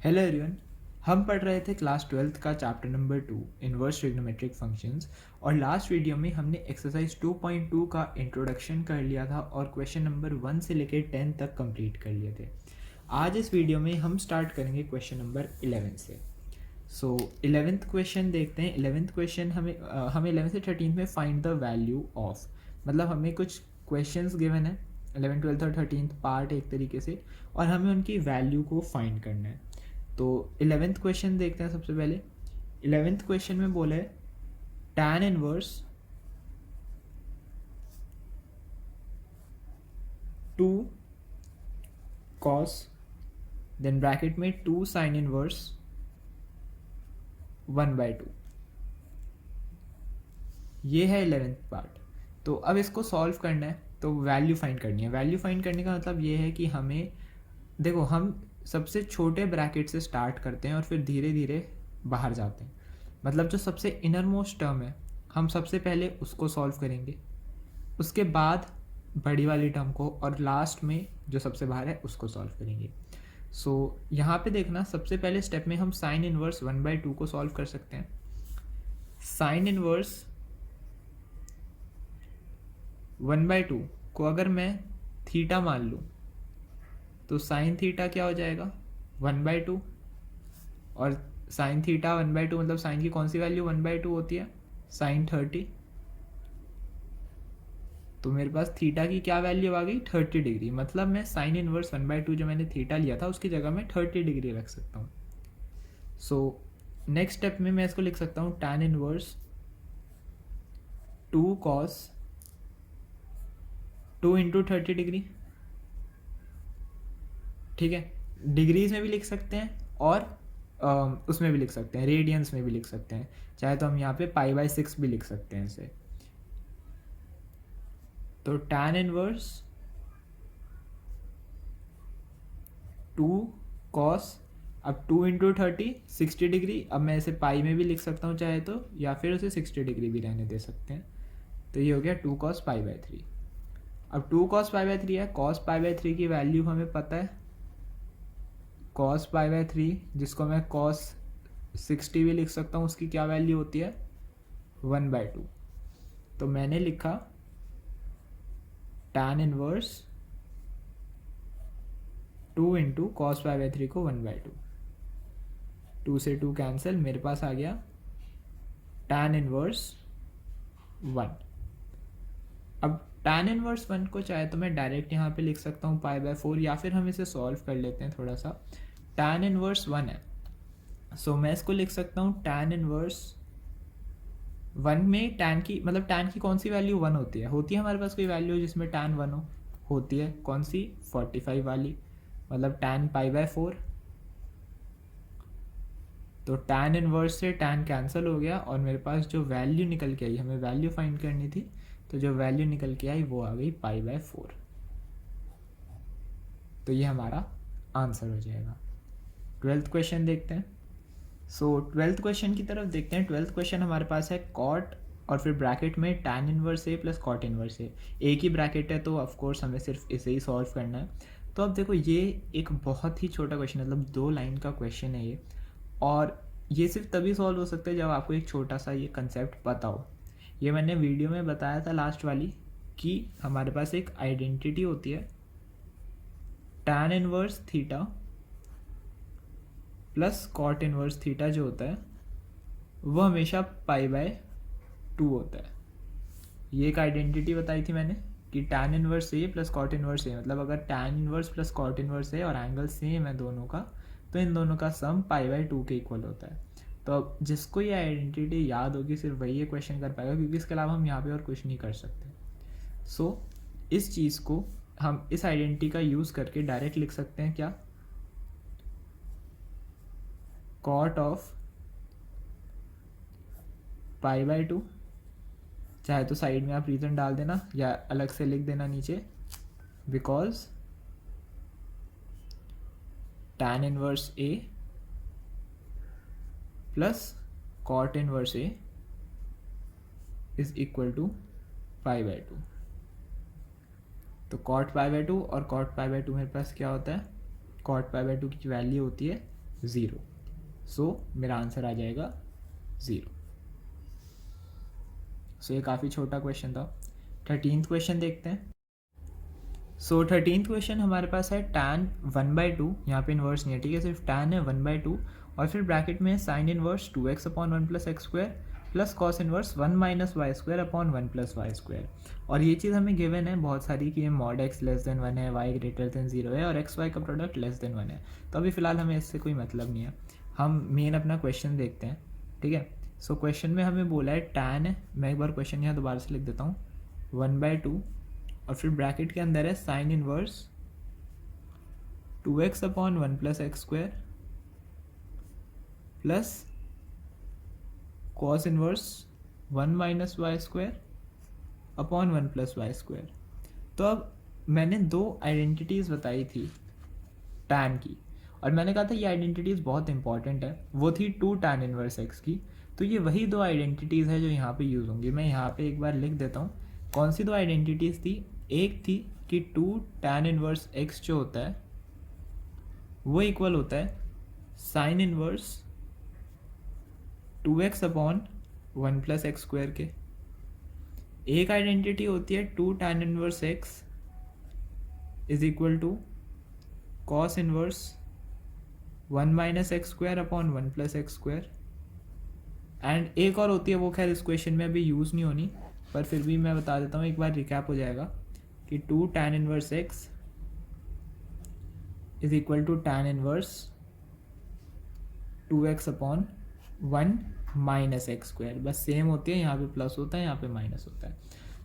Hello everyone. हम पढ़ रहे थे क्लास 12th का chapter number 2 inverse trigonometric functions और लास्ट वीडियो में हमने एक्सरसाइज 2.2 का इंट्रोडक्शन कर लिया था और क्वेश्चन नंबर 1 से लेकर 10 तक कंप्लीट कर लिए थे। आज इस वीडियो में हम स्टार्ट करेंगे क्वेश्चन नंबर 11 से। सो 11th क्वेश्चन देखते हैं। 11th क्वेश्चन हमें 11 से 13 में फाइंड द वैल्यू ऑफ, मतलब हमें कुछ क्वेश्चंस गिवन है 11, 12 और 13 पार्ट एक तरीके से, और हमें उनकी वैल्यू को फाइंड करना है। तो 11th क्वेश्चन देखते हैं। सबसे पहले 11th क्वेश्चन में बोला है tan inverse 2 cos, then bracket में 2 sin इनवर्स 1/2। ये है 11th पार्ट। तो अब इसको सॉल्व करना है, तो वैल्यू फाइंड करनी है। वैल्यू फाइंड करने का मतलब ये है कि हमें, देखो, हम सबसे छोटे ब्रैकेट से स्टार्ट करते हैं और फिर धीरे धीरे बाहर जाते हैं। मतलब जो सबसे इनर मोस्ट टर्म है, हम सबसे पहले उसको सॉल्व करेंगे, उसके बाद बड़ी वाली टर्म को, और लास्ट में जो सबसे बाहर है उसको सॉल्व करेंगे। सो यहाँ पे देखना, सबसे पहले स्टेप में हम साइन इनवर्स 1/2 को सॉल्व कर सकते हैं। साइन इनवर्स 1/2 को अगर मैं थीटा मान लूँ तो साइन थीटा क्या हो जाएगा 1/2, और साइन थीटा 1/2 मतलब साइन की कौन सी वैल्यू 1/2 होती है, साइन 30। तो मेरे पास थीटा की क्या वैल्यू आ गई 30 डिग्री। मतलब मैं साइन इनवर्स 1/2 जो मैंने थीटा लिया था उसकी जगह में 30 डिग्री रख सकता हूँ। सो नेक्स्ट स्टेप में मैं इसको लिख सकता हूँ tan inverse 2 cos 2 into 30 degree. ठीक है, डिग्रीज में भी लिख सकते हैं और उसमें भी लिख सकते हैं, रेडियंस में भी लिख सकते हैं। चाहे तो हम यहाँ पे π/6 भी लिख सकते हैं इसे। तो tan इनवर्स 2 cos, अब 2 इंटू 30 60 डिग्री। अब मैं इसे पाई में भी लिख सकता हूँ चाहे तो, या फिर उसे 60 डिग्री भी रहने दे सकते हैं। तो ये हो गया 2 cos π/3। अब 2 cos π/3 है, cos π/3 की वैल्यू हमें पता है, cos π/3 जिसको मैं cos 60 भी लिख सकता हूँ, उसकी क्या वैल्यू होती है 1/2। तो मैंने लिखा tan इनवर्स 2 इंटू कॉस π/3 को 1/2। 2 से 2 कैंसिल, मेरे पास आ गया tan इनवर्स 1। अब tan इनवर्स 1 को चाहे तो मैं डायरेक्ट यहाँ पे लिख सकता हूँ π/4, या फिर हम इसे सॉल्व कर लेते हैं थोड़ा सा। tan इनवर्स 1 है, सो मैं इसको लिख सकता हूँ tan इनवर्स 1 में tan की, मतलब tan की कौन सी वैल्यू 1 होती है, हमारे पास कोई वैल्यू जिसमें tan 1 हो, होती है कौन सी 45 वाली, मतलब tan π/4। तो tan इनवर्स से tan कैंसिल हो गया और मेरे पास जो वैल्यू निकल के आई, हमें वैल्यू फाइंड करनी थी, तो जो वैल्यू निकल के आई वो आ गई π/4। तो ये हमारा आंसर हो जाएगा। 12th क्वेश्चन देखते हैं। सो 12th क्वेश्चन की तरफ देखते हैं। 12th क्वेश्चन हमारे पास है कॉट और फिर ब्रैकेट में tan inverse A plus cot inverse ए। एक ही ब्रैकेट है तो ऑफकोर्स हमें सिर्फ इसे ही सॉल्व करना है। तो अब देखो, ये एक बहुत ही छोटा क्वेश्चन है, मतलब 2 लाइन का क्वेश्चन है ये, और ये सिर्फ तभी सॉल्व हो सकता है जब आपको एक छोटा सा ये कंसेप्ट पता हो। ये मैंने वीडियो में बताया था लास्ट वाली, कि हमारे पास एक आइडेंटिटी होती है tan inverse theta plus cot inverse theta, जो होता है वो हमेशा π/2 होता है। ये एक आइडेंटिटी बताई थी मैंने कि tan inverse A plus cot inverse A, मतलब अगर tan inverse plus cot inverse A और एंगल सेम है दोनों का, तो इन दोनों का सम π/2 के इक्वल होता है। तो अब जिसको ये आइडेंटिटी याद होगी सिर्फ वही ये क्वेश्चन कर पाएगा, क्योंकि इसके अलावा हम यहाँ पे और कुछ नहीं कर सकते। सो इस चीज़ को हम इस आइडेंटिटी का यूज़ करके डायरेक्ट लिख सकते हैं क्या, कॉट ऑफ π/2। चाहे तो साइड में आप रीज़न डाल देना या अलग से लिख देना नीचे, because tan inverse A plus cot inverse A is equal to π/2। तो कॉट π/2 और कॉट π/2 मेरे पास क्या होता है, कॉट π/2 की वैल्यू होती है 0। सो मेरा आंसर आ जाएगा 0। सो ये काफ़ी छोटा क्वेश्चन था। 13th क्वेश्चन देखते हैं। सो 13th क्वेश्चन हमारे पास है tan 1/2, यहाँ पे इन्वर्स नहीं है, ठीक है, सिर्फ tan है 1/2 और फिर ब्रैकेट में sine inverse 2x upon 1 plus x square plus cos inverse 1 minus y square upon 1 plus y square. और ये चीज़ हमें गिवन है बहुत सारी कि ये मॉड x लेस देन 1 है, y ग्रेटर देन 0 है और एक्स वाई का प्रोडक्ट लेस देन 1 है। तो अभी फ़िलहाल हमें इससे कोई मतलब नहीं है, हम मेन अपना क्वेश्चन देखते हैं, ठीक है। सो क्वेश्चन में हमें बोला है tan है, मैं एक बार क्वेश्चन यहाँ दोबारा से लिख देता हूँ, 1/2 और फिर ब्रैकेट के अंदर है sine inverse 2x upon 1 plus x square plus cos inverse 1 minus y square upon 1 plus y square. तो अब मैंने दो आइडेंटिटीज़ बताई थी tan की और मैंने कहा था ये आइडेंटिटीज़ बहुत इंपॉर्टेंट है, वो थी 2 tan इनवर्स x की। तो ये वही दो आइडेंटिटीज़ है जो यहाँ पे यूज़ होंगी। मैं यहाँ पे एक बार लिख देता हूँ कौन सी दो आइडेंटिटीज़ थी। एक थी कि 2 tan इनवर्स x जो होता है वो इक्वल होता है sine inverse 2x upon 1 plus x square के। एक आइडेंटिटी होती है 2 tan inverse x is equal to cos inverse 1 minus x square upon 1 plus x square. And एक और होती है, वो खैर इस क्वेश्चन में अभी यूज़ नहीं होनी, पर फिर भी मैं बता देता हूँ, एक बार रिकैप हो जाएगा कि 2 tan inverse x is equal to tan inverse 2x upon 1 minus x square. बस सेम होती है, यहाँ पे प्लस होता है, यहाँ पे माइनस होता है।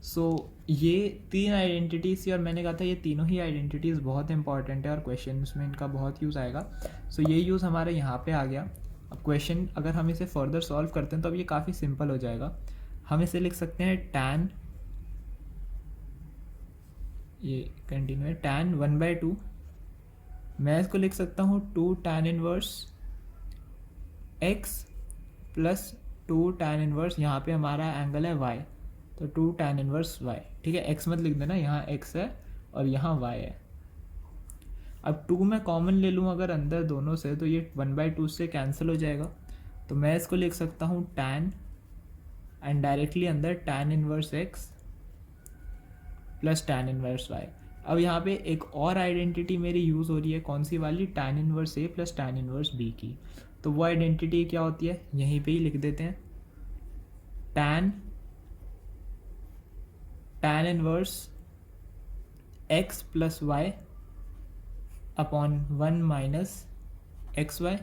सो ये तीन आइडेंटिटीज़ थी और मैंने कहा था ये तीनों ही आइडेंटिटीज़ बहुत इंपॉर्टेंट है और क्वेश्चन में इनका बहुत यूज़ आएगा। सो ये यूज़ हमारे यहाँ पे आ गया। अब क्वेश्चन अगर हम इसे फर्दर सॉल्व करते हैं तो अब ये काफ़ी सिंपल हो जाएगा। हम इसे लिख सकते हैं tan, ये कंटिन्यू है, tan 1/2, मैं इसको लिख सकता हूँ 2 tan inverse x plus 2 tan inverse, यहाँ पे हमारा एंगल है y, तो 2 tan इनवर्स y, ठीक है। x मत लिख देना, यहाँ x है और यहाँ y है। अब 2 मैं कॉमन ले लूँ अगर अंदर दोनों से, तो ये 1/2 से कैंसिल हो जाएगा, तो मैं इसको लिख सकता हूँ tan एंड डायरेक्टली अंदर tan inverse x plus tan inverse y। अब यहाँ पे एक और आइडेंटिटी मेरी यूज़ हो रही है, कौन सी वाली, tan inverse a plus tan inverse b की। तो वो आइडेंटिटी क्या होती है, यहीं पे ही लिख देते हैं, tan inverse x plus y upon 1 minus x y.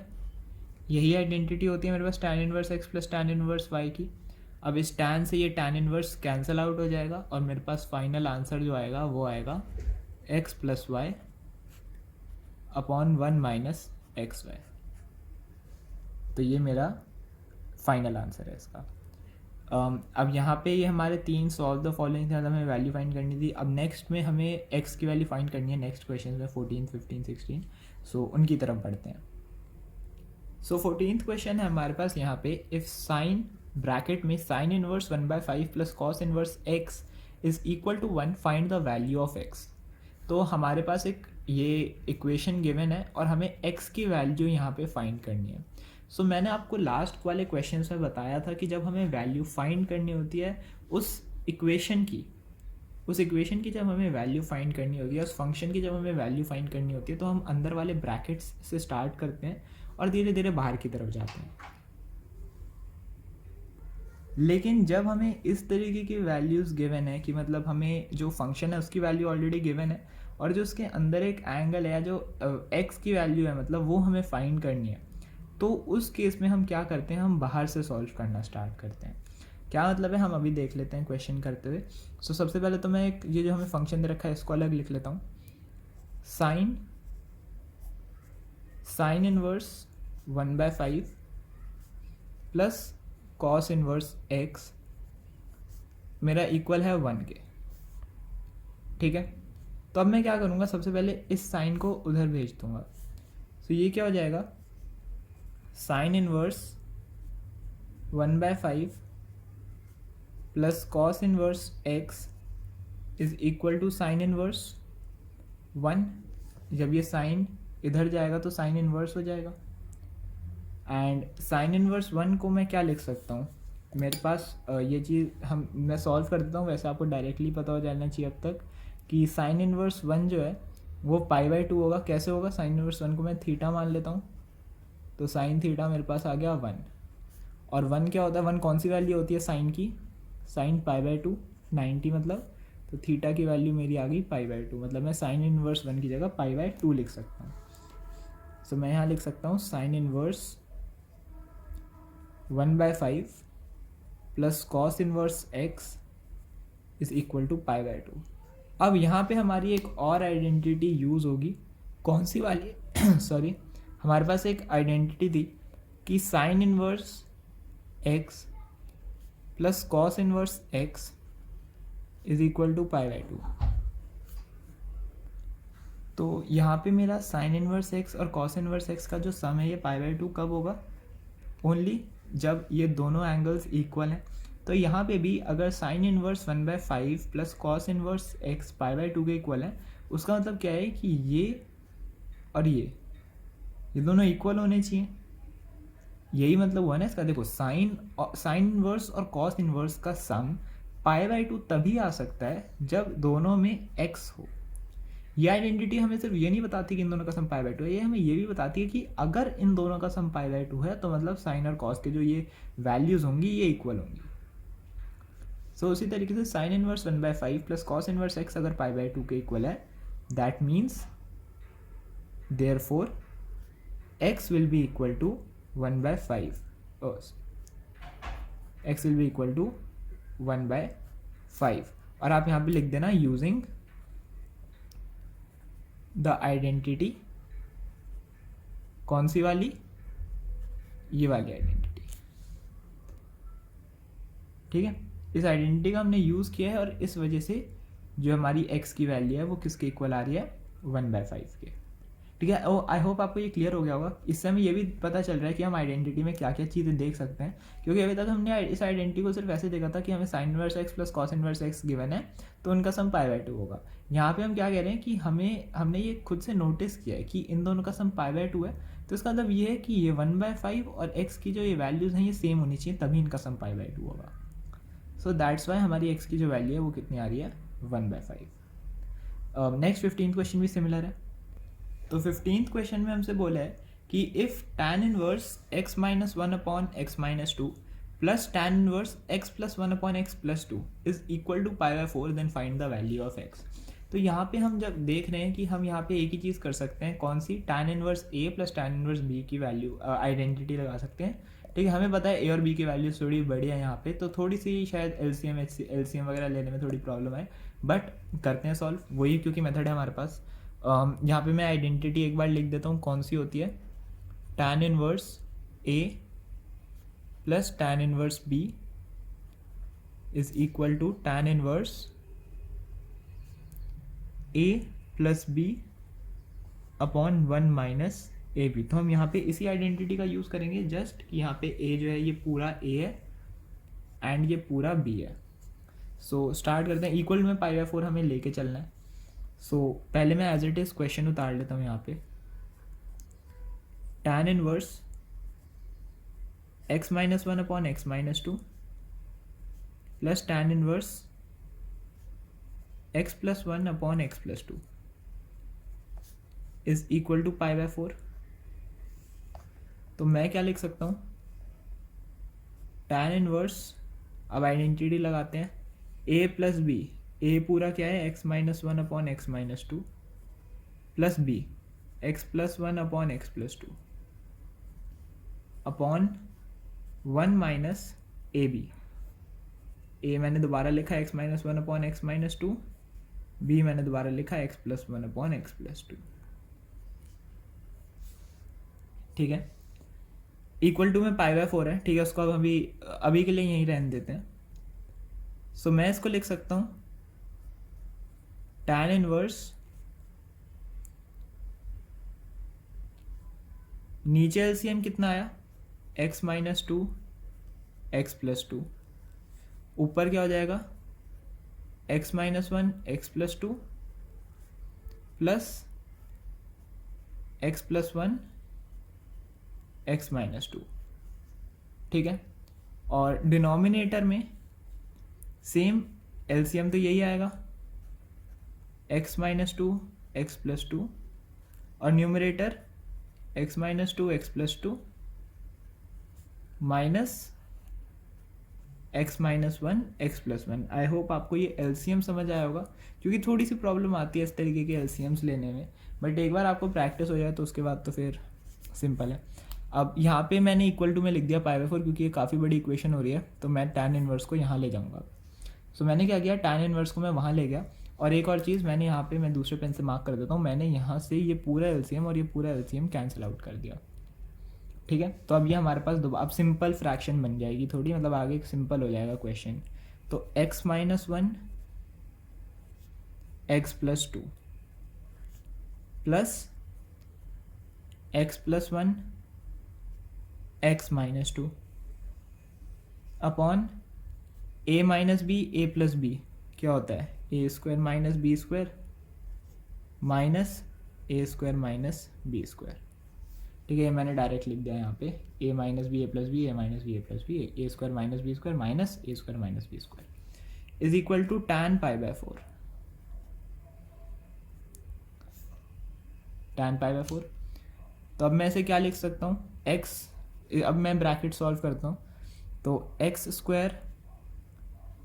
यही आइडेंटिटी होती है मेरे पास tan inverse x plus tan inverse y की। अब इस tan से ये tan इनवर्स कैंसिल आउट हो जाएगा और मेरे पास फाइनल आंसर जो आएगा वो आएगा x plus y upon 1 minus x y. तो ये मेरा फाइनल आंसर है इसका। अब यहाँ पे ये हमारे 3 सॉल्व द फॉलोइंग थे, हमें वैल्यू फाइंड करनी थी। अब नेक्स्ट में हमें x की वैल्यू फाइंड करनी है नेक्स्ट क्वेश्चन में, 14, 15, 16। सो उनकी तरफ बढ़ते हैं। सो 14th क्वेश्चन है हमारे पास यहाँ पे, इफ साइन ब्रैकेट में sine inverse 1/5 plus cos inverse x is equal to 1, find the value of x। तो हमारे पास एक ये इक्वेशन गिवन है और हमें x की वैल्यू यहाँ पे फाइंड करनी है। सो मैंने आपको लास्ट वाले क्वेश्चन में बताया था कि जब हमें वैल्यू फाइंड करनी होती है उस इक्वेशन की जब हमें वैल्यू फाइंड करनी होती है, उस फंक्शन की जब हमें वैल्यू फाइंड करनी होती है, तो हम अंदर वाले ब्रैकेट्स से स्टार्ट करते हैं और धीरे धीरे बाहर की तरफ जाते हैं। लेकिन जब हमें इस तरीके की वैल्यूज़ गिवन है कि मतलब हमें जो फंक्शन है उसकी वैल्यू ऑलरेडी गिवन है और जो उसके अंदर एक एंगल है या जो x की वैल्यू है मतलब वो हमें फाइंड करनी है, तो उस केस में हम क्या करते हैं, हम बाहर से सॉल्व करना स्टार्ट करते हैं। क्या मतलब है, हम अभी देख लेते हैं क्वेश्चन करते हुए। सो सबसे पहले तो मैं एक ये जो हमें फंक्शन दे रखा है इसको अलग लिख लेता हूँ। Sine inverse 1/5 plus cos inverse x मेरा इक्वल है 1 के, ठीक है। तो अब मैं क्या करूँगा, सबसे पहले इस साइन को उधर भेज दूँगा। तो ये क्या हो जाएगा, sine inverse 1/5 plus cos inverse x is equal to sine inverse 1। जब ये साइन इधर जाएगा तो साइन इनवर्स हो जाएगा। एंड साइन इनवर्स 1 को मैं क्या लिख सकता हूँ, मेरे पास ये चीज़ मैं सॉल्व कर देता हूँ, वैसे आपको डायरेक्टली पता हो जाना चाहिए अब तक कि साइन इनवर्स 1 जो है वो π/2 होगा। कैसे होगा, साइन इनवर्स 1 को मैं थीटा मान लेता हूँ, तो साइन थीटा मेरे पास आ गया 1। और 1 क्या होता है, 1 कौन सी वैल्यू होती है साइन की, साइन π/2 90 मतलब, तो थीटा की वैल्यू मेरी आ गई π/2, मतलब मैं साइन इनवर्स 1 की जगह π/2 लिख सकता हूँ। सो मैं यहाँ लिख सकता हूँ sine inverse 1/5 plus cos inverse x is equal to π/2। अब यहाँ पे हमारी एक और आइडेंटिटी यूज़ होगी, कौन सी वाली सॉरी, हमारे पास एक आइडेंटिटी थी कि sine inverse x plus cos inverse x is equal to π/2। तो यहाँ पे मेरा साइन इनवर्स x और कॉस इनवर्स x का जो सम है ये π/2 कब होगा, ओनली जब ये दोनों एंगल्स इक्वल हैं। तो यहाँ पे भी अगर sign inverse 1/5 plus cos inverse x π/2 के इक्वल है, उसका मतलब क्या है कि ये और ये दोनों इक्वल होने चाहिए। यही मतलब हुआ ना इसका। देखो साइन इनवर्स और कॉस इनवर्स का सम π/2 तभी आ सकता है जब दोनों में x हो। ये आइडेंटिटी हमें सिर्फ ये नहीं बताती कि इन दोनों का सम π/2 है, ये हमें ये भी बताती है कि अगर इन दोनों का सम π/2 है तो मतलब साइन और कॉस के जो ये वैल्यूज होंगी ये इक्वल होंगी। सो उसी तरीके से sine inverse 1/5 plus cos inverse x अगर π/2 के इक्वल है, that means therefore x will be equal to 1/5, x will be equal to 1/5। और आप यहाँ पे लिख देना यूजिंग द आइडेंटिटी, कौन सी वाली, ये वाली आइडेंटिटी। ठीक है, इस आइडेंटिटी का हमने यूज़ किया है और इस वजह से जो हमारी x की वैल्यू है वो किसके इक्वल आ रही है, 1/5 के। ठीक है, ओ आई होप आपको ये क्लियर हो गया होगा। इससे हमें ये भी पता चल रहा है कि हम आइडेंटिटी में क्या क्या चीज़ें देख सकते हैं, क्योंकि अभी तक हमने इस आइडेंटिटी को सिर्फ ऐसे देखा था कि हमें sign inverse x plus cos inverse x given है तो उनका सम π/2 होगा। यहाँ पे हम क्या कह रहे हैं कि हमने ये खुद से नोटिस किया है कि इन दोनों का सम π/2 है, तो इसका मतलब ये है कि ये 1/5 और x की जो ये वैल्यूज़ हैं ये सेम होनी चाहिए, तभी इनका सम π/2 होगा। सो दैट्स वाई हमारी x की जो वैल्यू है वो कितनी आ रही है, 1/5। नेक्स्ट 15th क्वेश्चन भी सिमिलर है। तो 15th क्वेश्चन में हमसे बोला है कि if tan inverse x minus 1 upon x minus 2 plus tan inverse x plus 1 upon x plus 2 is equal to π/4 then find the value of x। तो यहाँ पे हम जब देख रहे हैं कि हम यहाँ पे एक ही चीज़ कर सकते हैं, कौन सी, tan inverse a plus tan inverse b की वैल्यू आइडेंटिटी लगा सकते हैं। ठीक है, हमें पता है a और b की वैल्यू थोड़ी बड़ी है यहाँ पे, तो थोड़ी सी शायद LCM वगैरह लेने में थोड़ी प्रॉब्लम है, बट करते हैं सॉल्व, वही क्योंकि मेथड है हमारे पास। यहाँ पे मैं आइडेंटिटी एक बार लिख देता हूँ, कौन सी होती है, tan inverse a plus tan inverse b is equal to tan inverse a plus b upon 1 minus a b. तो हम यहाँ पे इसी आइडेंटिटी का यूज़ करेंगे, जस्ट कि यहाँ पे a जो है ये पूरा a है एंड ये पूरा b है। सो स्टार्ट करते हैं, इक्वल में π/4 हमें लेके चलना है। सो पहले मैं एज इट इज़ क्वेश्चन उतार लेता हूँ यहाँ पे, tan inverse x minus 1 upon x minus 2 plus tan inverse x plus 1 upon x plus 2 is equal to π/4। तो मैं क्या लिख सकता हूँ, tan इनवर्स, अब आइडेंटिटी लगाते हैं, a प्लस बी, a पूरा क्या है, x minus 1 upon x minus 2 plus b x plus 1 upon x plus 2 upon 1 minus a b. a मैंने दोबारा लिखा x minus 1 upon x minus 2, b मैंने दोबारा लिखा x plus 1 upon x plus 2। ठीक है, इक्वल टू में π/4 है। ठीक है, उसको अब अभी के लिए यहीं रहने देते हैं। सो मैं इसको लिख सकता हूँ tan इनवर्स, नीचे एलसीएम कितना आया, x माइनस 2 x प्लस 2, ऊपर क्या हो जाएगा, x minus 1 x plus 2 plus x plus 1 x minus to, ठीक है। और डिनोमिनेटर में सेम एलसीएम तो यही आएगा, x minus two x plus two, और numerator x minus two x plus two minus x minus one x plus one. I hope आपको ये एलसीएम समझ आया होगा, क्योंकि थोड़ी सी प्रॉब्लम आती है इस तरीके के एलसीएम्स लेने में, बट एक बार आपको प्रैक्टिस हो जाए तो उसके बाद तो फिर सिंपल है। अब यहाँ पे मैंने इक्वल टू में लिख दिया पाई बाई फोर, क्योंकि ये काफ़ी बड़ी इक्वेशन हो रही है, तो मैं tan इनवर्स को यहाँ ले जाऊँगा। सो मैंने क्या किया, tan इनवर्स को मैं वहाँ ले गया। और एक और चीज़ मैंने यहाँ पे, मैं दूसरे पेन से मार्क कर देता हूँ, मैंने यहाँ से ये पूरा एलसीएम और ये पूरा एलसीएम कैंसिल आउट कर दिया, ठीक है। तो अब ये हमारे पास अब सिंपल फ्रैक्शन बन जाएगी थोड़ी, मतलब आगे सिंपल हो जाएगा क्वेश्चन। तो x minus one x plus two plus x plus one x minus two upon a minus B A plus B, क्या होता है A square minus B square minus A square minus B square, ठीक है। मैंने direct लिख दिया यहाँ पे a minus B A plus B, A minus B A plus B, A square minus B square minus A square minus B square is equal to tan pi by four, tan pi by four. तो अब मैं इसे क्या लिख सकता हूँ, x, अब मैं ब्रैकेट सॉल्व करता हूँ, तो x square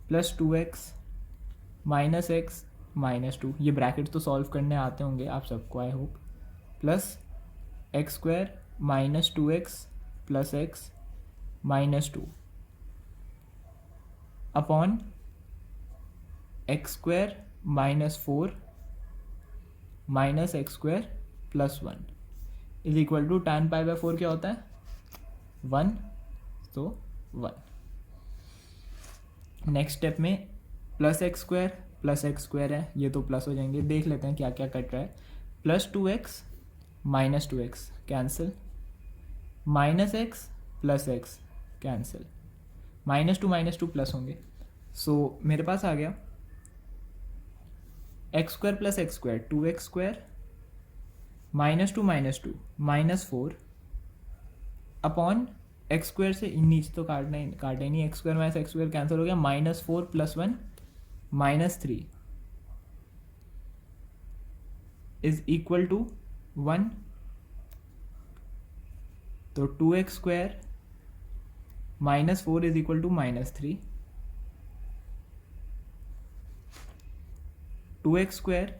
plus two x minus x minus two, ये ब्रैकेट तो सॉल्व करने आते होंगे आप सबको I hope, plus x square minus two x plus x minus two upon x square minus four minus x square plus one is equal to tan pi by four क्या होता है, one, तो one. Next step में plus x square है, ये तो plus हो जाएंगे, देख लेते हैं क्या क्या कट रहा है। Plus two x minus two x cancel, minus x plus x cancel, minus two plus होंगे। सो मेरे पास आ गया x square plus x square two x square minus two minus four upon x square से नीचे तो काटना ही नहीं, x square minus x square cancel हो गया, minus four plus one minus three is equal to one. तो two x square minus four is equal to minus three, two x square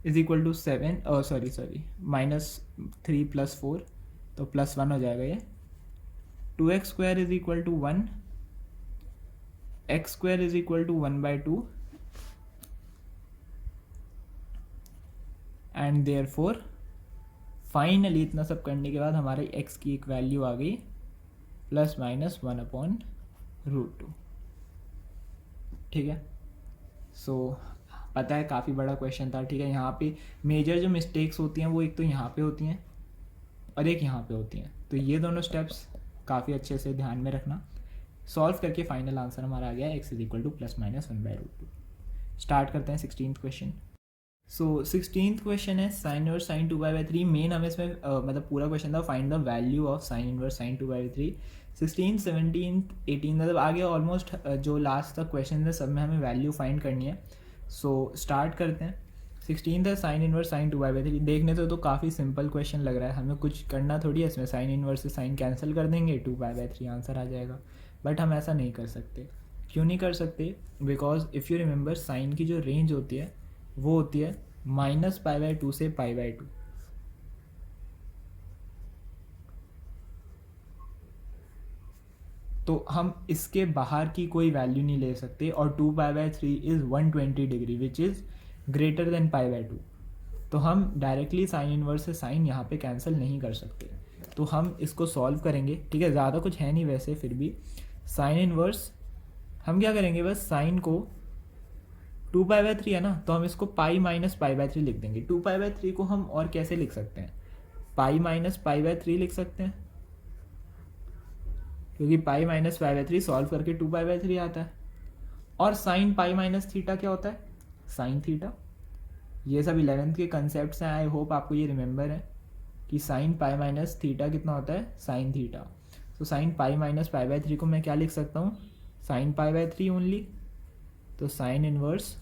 is equal to seven, sorry minus three plus four, तो plus one हो जाएगा ये। Two x square is equal to one, x square is equal to one by two, and therefore finally इतना सब करने के बाद हमारे x की एक वैल्यू आ गई plus minus one upon root two, ठीक है। सो पता है काफ़ी बड़ा क्वेश्चन था, ठीक है। यहाँ पे मेजर जो मिस्टेक्स होती हैं वो एक तो यहाँ पे होती हैं और एक यहाँ पे होती हैं, तो ये दोनों स्टेप्स काफ़ी अच्छे से ध्यान में रखना। सॉल्व करके फाइनल आंसर हमारा आ गया x is equal to plus minus one by root two. Start करते हैं 16th question. So 16th question है sine inverse sine two by three. Main हमें इसमें मतलब पूरा क्वेश्चन था find the value of sine inverse sine two by three. 16th 17th 18 मतलब आगे ऑलमोस्ट जो लास्ट तक क्वेश्चन है सब में हमें वैल्यू फाइंड करनी है। सो स्टार्ट करते हैं। 16th है sine inverse sine two by three. देखने तो काफ़ी सिंपल क्वेश्चन लग रहा है, हमें कुछ करना थोड़ी है इसमें, साइन इनवर्स से साइन कैंसिल कर देंगे, टू बाई थ्री आंसर आ जाएगा। बट हम ऐसा नहीं कर सकते। क्यों नहीं कर सकते? Because if you remember sine की जो रेंज होती है वो होती है माइनस पाई बाई टू से पाई बाई टू। तो हम इसके बाहर की कोई वैल्यू नहीं ले सकते, और two pi by three is 120 degree which is greater than pi by two. तो हम डायरेक्टली साइन इनवर्स से साइन यहाँ पे कैंसिल नहीं कर सकते, तो हम इसको सॉल्व करेंगे। ठीक है, ज़्यादा कुछ है नहीं वैसे, फिर भी साइन इनवर्स हम क्या करेंगे, बस साइन को टू पाई बाई थ्री है ना, तो हम इसको pi minus pi by three लिख देंगे। टू पाई बाई थ्री को हम और कैसे लिख सकते हैं, pi minus pi by three लिख सकते हैं, क्योंकि pi minus pi by three solve करके टू पाई बाई थ्री आता है। और साइन पाई माइनस थीटा क्या होता है, साइन थीटा। ये सब 11th के कंसेप्ट्स हैं, आई होप आपको ये रिमेंबर है। कि साइन पाई माइनस थीटा कितना होता है, साइन थीटा। तो sign pi minus pi by 3 को मैं क्या लिख सकता हूँ, साइन पाई बाय 3 ओनली। तो sign inverse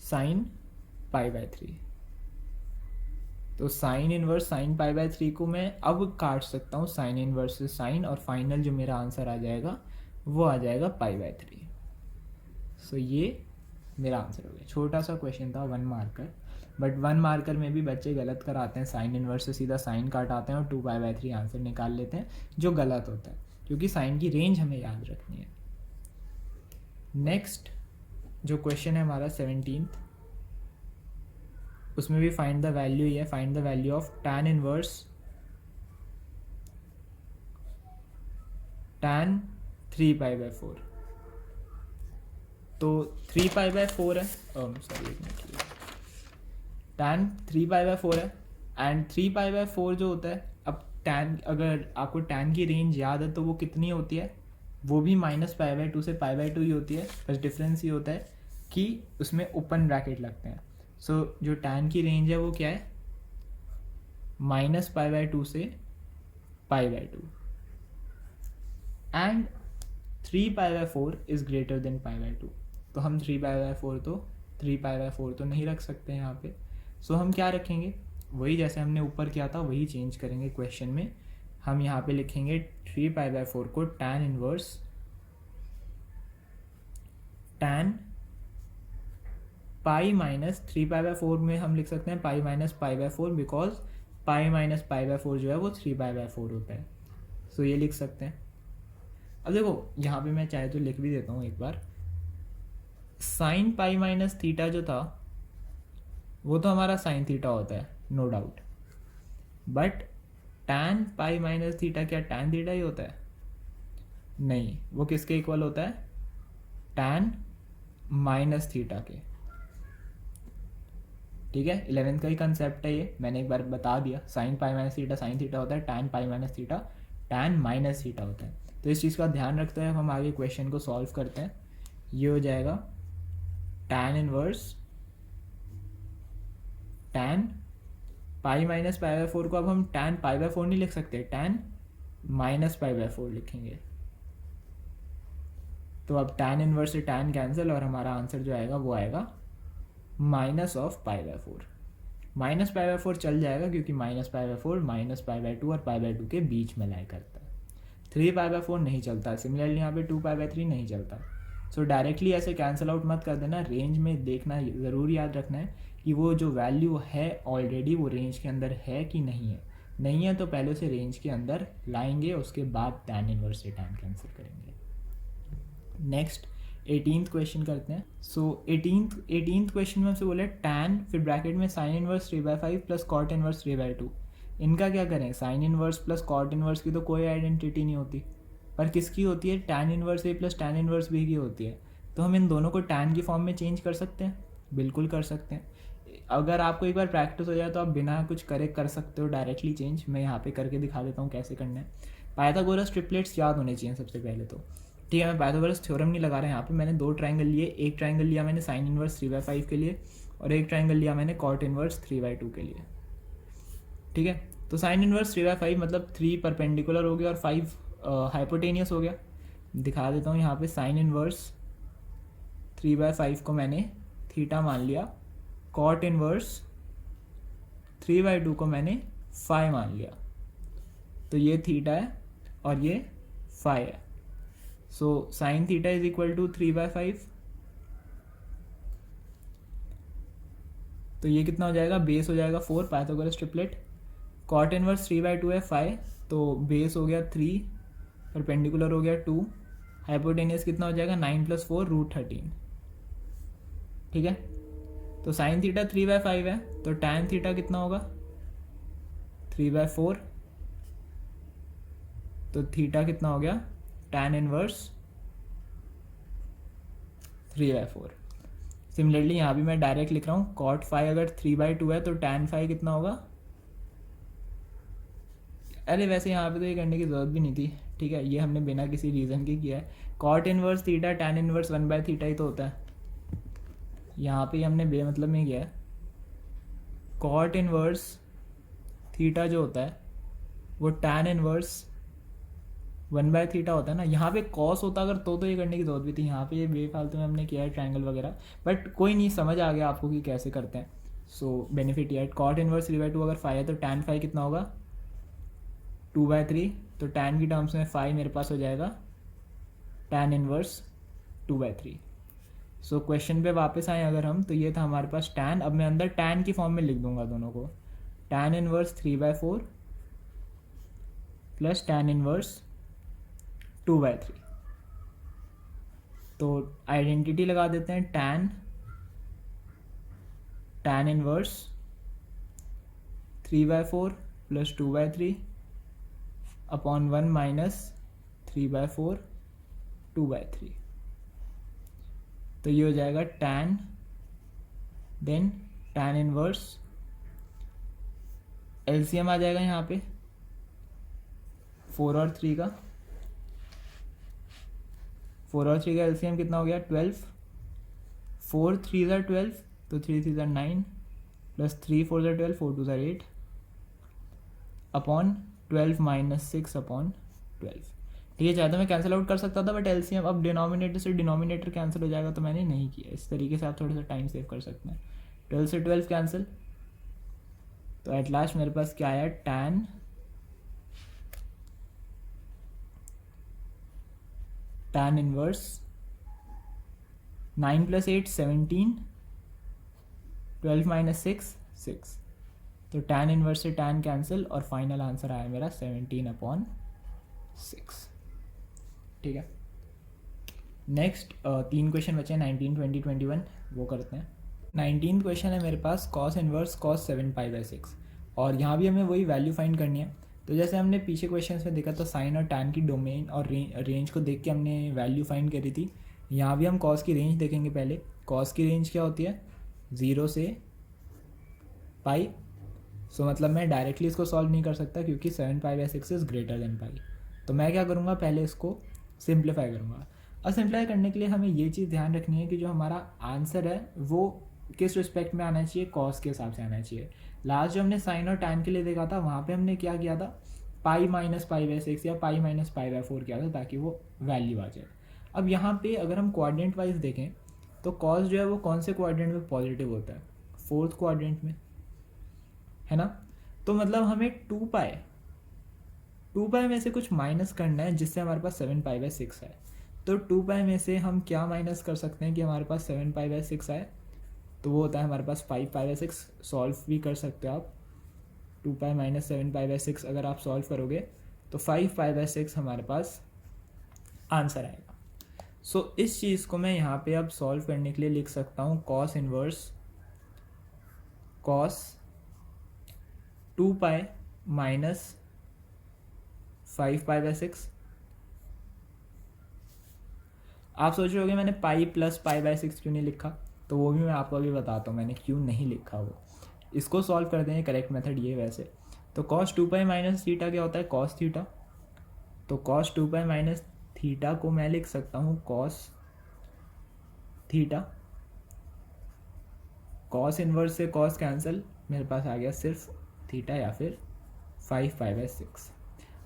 sine pi by 3, तो sign inverse sine pi by 3 को मैं अब काट सकता हूँ साइन इनवर्स से साइन, और फाइनल जो मेरा आंसर आ जाएगा वो आ जाएगा पाई बाय 3। सो ये मेरा आंसर हो गया। छोटा सा क्वेश्चन था, 1 मार्कर, बट 1 मार्कर में भी बच्चे गलत कराते हैं, साइन इनवर्स से सीधा साइन काटाते हैं और 2 पाई बाय 3 आंसर निकाल लेते हैं, जो गलत होता है, क्योंकि साइन की रेंज हमें याद रखनी है। नेक्स्ट जो क्वेश्चन है हमारा 17th, उसमें भी फाइंड द वैल्यू ही है, find the value of tan inverse tan 3 pi by 4। तो 3 पाई बाय 4 है, सॉरी tan 3 पाई बाय 4 है, एंड 3 पाई बाय 4 जो होता है, अब tan, अगर आपको tan की रेंज याद है तो वो कितनी होती है, वो भी माइनस पाई बाय 2 से पाई बाय 2 ही होती है, बस डिफरेंस ये होता है कि उसमें ओपन ब्रैकेट लगते हैं। सो जो tan की रेंज है वो क्या है, माइनस पाई बाय 2 से pi by 2, and 3 pi by 4 is greater than pi by 2। तो हम 3 पाई बाय 4 तो नहीं रख सकते हैं यहाँ पे। सो हम क्या रखेंगे, वही जैसे हमने ऊपर किया था वही चेंज करेंगे क्वेश्चन में। हम यहाँ पे लिखेंगे 3 पाई बाय 4 को tan inverse tan pi minus 3 pi by 4 में हम लिख सकते हैं pi minus pi by 4, because pi minus pi by 4 जो है वो 3 पाई बाय 4 होता है। सो ये लिख सकते हैं। अब देखो यहाँ पे मैं चाहे तो लिख भी देता हूँ एक बार, साइन पाई माइनस थीटा जो था वो तो हमारा साइन थीटा होता है, no doubt, but tan pi minus theta क्या tan थीटा ही होता है, नहीं, वो किसके इक्वल होता है, tan माइनस थीटा के। ठीक है, 11th का ही कंसेप्ट है ये, मैंने एक बार बता दिया, sign pi minus theta sine theta होता है, tan pi minus theta tan minus theta होता है। तो इस चीज़ का ध्यान रखते हैं, हम आगे क्वेश्चन को सॉल्व करते हैं। ये हो जाएगा tan inverse tan pi minus pi by 4 को अब हम tan पाई बाय 4 नहीं लिख सकते, tan माइनस पाई बाय 4 लिखेंगे। तो अब tan इनवर्स से tan कैंसिल, और हमारा आंसर जो आएगा वो आएगा minus of pi by 4। Minus pi by 4 चल जाएगा, क्योंकि minus pi by 4 minus pi by 2 और पाई बाय 2 के बीच में लाई करता है। 3 पाई बाय 4 नहीं चलता, सिमिलरली यहाँ पे 2 पाई बाय 3 नहीं चलता। सो डायरेक्टली ऐसे कैंसिल आउट मत कर देना, रेंज में देखना, ज़रूर याद रखना है कि वो जो वैल्यू है ऑलरेडी वो रेंज के अंदर है कि नहीं है। नहीं है तो पहले उसे रेंज के अंदर लाएंगे, उसके बाद tan इनवर्स से tan कैंसिल करेंगे। नेक्स्ट 18th क्वेश्चन करते हैं। सो 18th क्वेश्चन में हमसे बोला tan, फिर ब्रैकेट में sine inverse 3/5 plus cot inverse 3/2। इनका क्या करें, sine inverse plus cot inverse की तो कोई आइडेंटिटी नहीं होती, पर किसकी होती है, tan inverse A plus tan inverse B की होती है। तो हम इन दोनों को tan की फॉर्म में चेंज कर सकते हैं, बिल्कुल कर सकते हैं। अगर आपको एक बार प्रैक्टिस हो जाए तो आप बिना कुछ करे कर सकते हो डायरेक्टली चेंज। मैं यहाँ पे करके दिखा देता हूँ कैसे करना है। पाइथागोरस ट्रिपलेट्स याद होने चाहिए सबसे पहले तो। ठीक है, मैं पाइथागोरस थ्योरम नहीं लगा रहा यहाँ पे, मैंने 2 ट्रायंगल लिए। एक ट्रायंगल लिया मैंने साइन इनवर्स 3/5 के लिए, और एक ट्रायंगल लिया मैंने कॉट इनवर्स 3/2 के लिए। ठीक है, तो साइन इनवर्स 3/5 मतलब 3 परपेंडिकुलर हो गया और 5 हाइपोटेनियस हो गया। दिखा देता हूँ यहाँ पे, साइन इनवर्स 3/5 को मैंने थीटा मान लिया, कॉट इनवर्स 3/2 को मैंने फाई मान लिया। तो ये थीटा है और ये फाई है। So sine theta is equal to 3/5। तो ये कितना हो जाएगा, बेस हो जाएगा 4, पाइथागोरस ट्रिपलेट। कॉट इनवर्स 3/2 है फाई, तो बेस हो गया 3, परपेंडिकुलर हो गया 2, हाइपोटेनियस कितना हो जाएगा 9 + 4 √13। ठीक है, तो साइन थीटा 3/5 है, तो tan थीटा कितना होगा 3/4। तो थीटा कितना हो गया tan इनवर्स 3/4। सिमिलरली यहाँ भी मैं डायरेक्ट लिख रहा हूँ, कॉट फाई अगर 3/2 है तो tan फाई कितना होगा, अरे वैसे यहाँ पे तो ये करने की ज़रूरत भी नहीं थी। ठीक है, ये हमने बिना किसी रीज़न के किया है। Cot inverse theta tan inverse 1/θ ही तो होता है, यहाँ पे हमने बेमतलब में किया है। कॉट इनवर्स थीटा जो होता है वो tan इनवर्स 1/थीटा होता है ना। यहाँ पे कॉस होता अगर तो ये करने की जरूरत भी थी, यहाँ पे ये बेफालतू में हमने किया है ट्रायंगल वगैरह, बट कोई नहीं, समझ आ गया आपको कि कैसे करते हैं। सो बेनिफिट ये है, कॉट इनवर्स 3/2 अगर 5 है तो tan 5 कितना होगा 2/3, तो tan की टर्म्स में 5 मेरे पास हो जाएगा tan इनवर्स 2/3। सो क्वेश्चन पे वापस आए अगर हम, तो ये था हमारे पास tan, अब मैं अंदर tan की फॉर्म में लिख दूंगा दोनों को, tan inverse 3/4 plus tan inverse 2/3। तो आइडेंटिटी लगा देते हैं, tan inverse 3/4 plus 2/3 upon 1 minus 3/4 2/3। तो ये हो जाएगा tan, then tan inverse, LCM आ जाएगा यहाँ पे 4 और 3 का, 4 और 3 का एलसीएम कितना हो गया 12, 4 3 12, तो 3 3 9 प्लस 3 4 12, 4 2 8 अपॉन 12 माइनस 6 अपॉन 12। ठीक है, चाहे तो मैं कैंसिल आउट कर सकता था, बट एलसीएम अब डिनोमिनेटर से डिनोमिनेटर कैंसिल हो जाएगा, तो मैंने नहीं किया। इस तरीके से आप थोड़ा सा टाइम सेव कर सकते हैं। 12 से 12 कैंसिल, तो एट लास्ट मेरे पास क्या आया, tan इनवर्स 9 प्लस 8 17, 12 माइनस 6 6, तो tan इनवर्स से tan कैंसिल और फाइनल आंसर आया मेरा 17/6। ठीक है, नेक्स्ट 3 क्वेश्चन बचे हैं 19 20 21, वो करते हैं। 19 क्वेश्चन है मेरे पास cos इनवर्स cos 7π/6, और यहाँ भी हमें वही वैल्यू फाइंड करनी है। तो जैसे हमने पीछे क्वेश्चंस में देखा था साइन और tan की डोमेन और रेंज को देख के हमने वैल्यू फाइंड करी थी, यहाँ भी हम cos की रेंज देखेंगे पहले। cos की रेंज क्या होती है 0 से पाई, सो मतलब मैं डायरेक्टली इसको सॉल्व नहीं कर सकता क्योंकि 7π/6 इज़ ग्रेटर देन पाई। तो मैं क्या करूँगा, पहले इसको सिंप्लीफाई करूँगा। और सिंप्लीफाई करने के लिए हमें ये चीज़ ध्यान रखनी है कि जो हमारा आंसर है वो किस रिस्पेक्ट में आना चाहिए, कॉस के हिसाब से आना चाहिए। लास्ट जो हमने साइन और टैन के लिए देखा था वहाँ पे हमने क्या किया था, पाई माइनस π/6 या पाई माइनस π/4 किया था ताकि वो वैल्यू आ जाए। अब यहाँ पे अगर हम क्वाड्रेंट वाइज देखें तो कॉस जो है वो कौन से क्वाड्रेंट में पॉजिटिव होता है, 4th क्वाड्रेंट में, है ना। तो मतलब हमें 2π में से कुछ माइनस करना है जिससे हमारे पास 7π/6 है। तो 2π में से हम क्या माइनस कर सकते हैं कि हमारे पास 7π/6 आए, तो वो होता है हमारे पास 5π/6। सॉल्व भी कर सकते हो आप, 2π माइनस 7π/6 अगर आप सॉल्व करोगे तो 5π/6 हमारे पास आंसर आएगा। सो इस चीज़ को मैं यहाँ पे अब सॉल्व करने के लिए लिख सकता हूँ cos इनवर्स cos 2π माइनस 5π/6। आप सोच रहे होगे मैंने पाई प्लस π/6 क्यों नहीं लिखा, तो वो भी मैं आपको अभी बताता हूँ मैंने क्यों नहीं लिखा वो। इसको सॉल्व कर देंगे, करेक्ट मेथड ये वैसे। तो cos 2π माइनस थीटा क्या होता है, cos थीटा। तो cos 2π माइनस थीटा को मैं लिख सकता हूँ cos थीटा। cos इनवर्स से cos कैंसिल, मेरे पास आ गया सिर्फ थीटा या फिर 5π/6।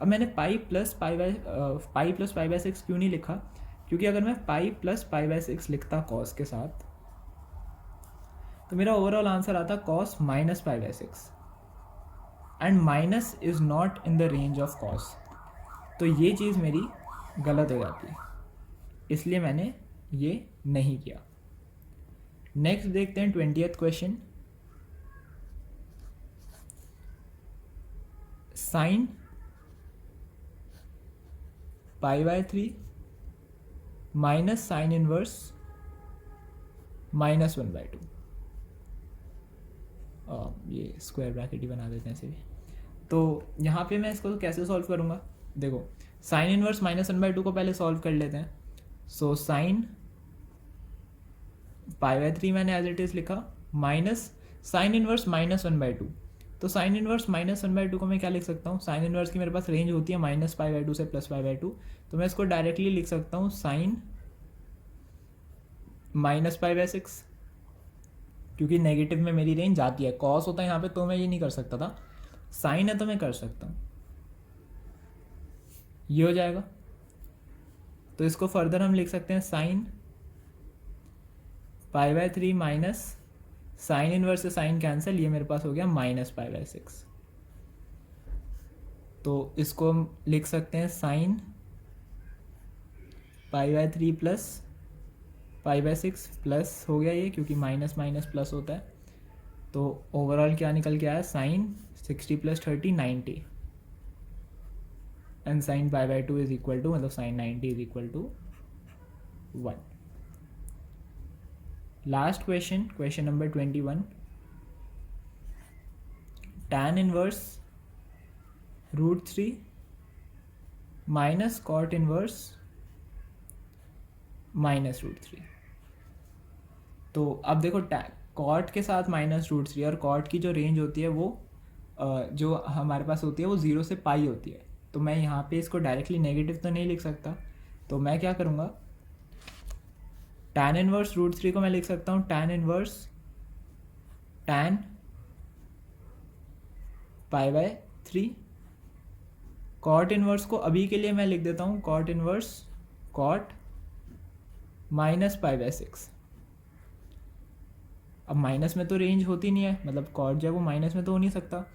अब मैंने पाई प्लस π/6 क्यों नहीं लिखा, क्योंकि अगर मैं पाई प्लस π/6 लिखता cos के साथ तो मेरा ओवरऑल आंसर आता cos minus π/6, and minus is not in the range of cos। तो ये चीज़ मेरी गलत हो जाती है, इसलिए मैंने ये नहीं किया। नेक्स्ट देखते हैं 20th question. Sine π/3 minus sine inverse -1/2। ये स्क्वायर ब्रैकेट ही बना देते हैं इसे भी। तो यहाँ पे मैं इसको कैसे सॉल्व करूँगा, देखो साइन इनवर्स -1/2 को पहले सॉल्व कर लेते हैं। सो साइन π/3 मैंने एज इट इज़ लिखा, माइनस साइन इनवर्स -1/2। तो साइन इनवर्स -1/2 को मैं क्या लिख सकता हूँ, साइन इनवर्स की मेरे पास रेंज होती है -π/2 से +π/2, तो मैं इसको डायरेक्टली लिख सकता हूँ साइन -π/6, क्योंकि नेगेटिव में मेरी रेंज जाती है। कॉस होता है यहाँ पे तो मैं ये नहीं कर सकता था, साइन है तो मैं कर सकता हूँ, ये हो जाएगा। तो इसको फर्दर हम लिख सकते हैं साइन π/3 माइनस साइन इनवर्स से साइन कैंसिल, ये मेरे पास हो गया -π/6। तो इसको हम लिख सकते हैं साइन π/3 प्लस π/6 प्लस हो गया ये, क्योंकि माइनस माइनस प्लस होता है। तो ओवरऑल क्या निकल के आया, sine 60 + 30 90 and sine π/2 is equal to, मतलब sine 90 is equal to 1। Last question, question number 21, tan inverse √3 minus cot inverse -√3। तो अब देखो कॉट के साथ -√3 और कॉट की जो रेंज होती है वो जो हमारे पास होती है वो 0 से पाई होती है। तो मैं यहाँ पे इसको डायरेक्टली नेगेटिव तो नहीं लिख सकता, तो मैं क्या करूँगा, tan इनवर्स √3 को मैं लिख सकता हूँ tan inverse tan π/3। Cot inverse को अभी के लिए मैं लिख देता हूँ कॉट इनवर्स कॉट -π/6। अब माइनस में तो रेंज होती नहीं है, मतलब कॉट जो है वो माइनस में तो हो नहीं सकता,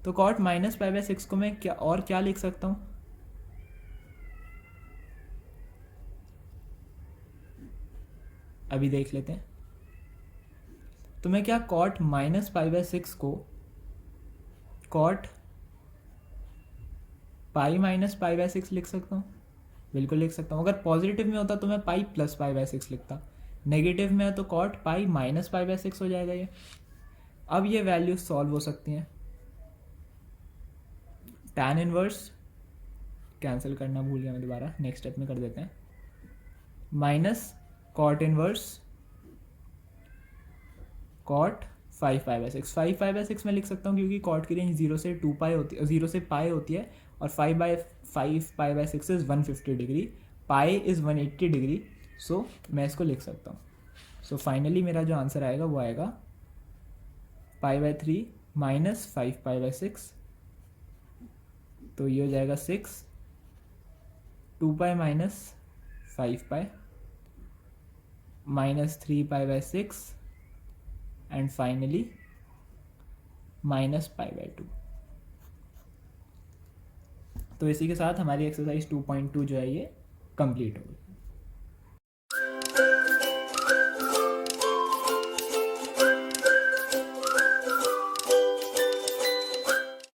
तो कॉट -π/6 को मैं क्या लिख सकता हूँ, अभी देख लेते हैं। तो मैं क्या कॉट -π/6 को कॉट पाई -π/6 लिख सकता हूँ, बिल्कुल लिख सकता हूँ। अगर पॉजिटिव में होता तो मैं पाई + π/6 लिखता, नेगेटिव में है तो कॉट पाई -π/6 हो जाएगा ये। अब ये वैल्यू सॉल्व हो सकती हैं। tan इनवर्स कैंसिल करना भूल गया मैं, दोबारा नेक्स्ट स्टेप में कर देते हैं, माइनस कॉट इनवर्स कॉट 5π/6। 5π/6 में लिख सकता हूँ क्योंकि कॉट की रेंज 0 से 2π होती है, 0 से पाई होती है, और 5/6 is 150 degree, pi is 180 degree. So मैं इसको लिख सकता हूँ। सो फाइनली मेरा जो आंसर आएगा वो आएगा π/3 माइनस 5π/6। तो ये हो जाएगा 6, 2π माइनस 5π माइनस 3π/6 एंड फाइनली -π/2। तो इसी के साथ हमारी एक्सरसाइज 2.2 जो है ये कंप्लीट हो गई।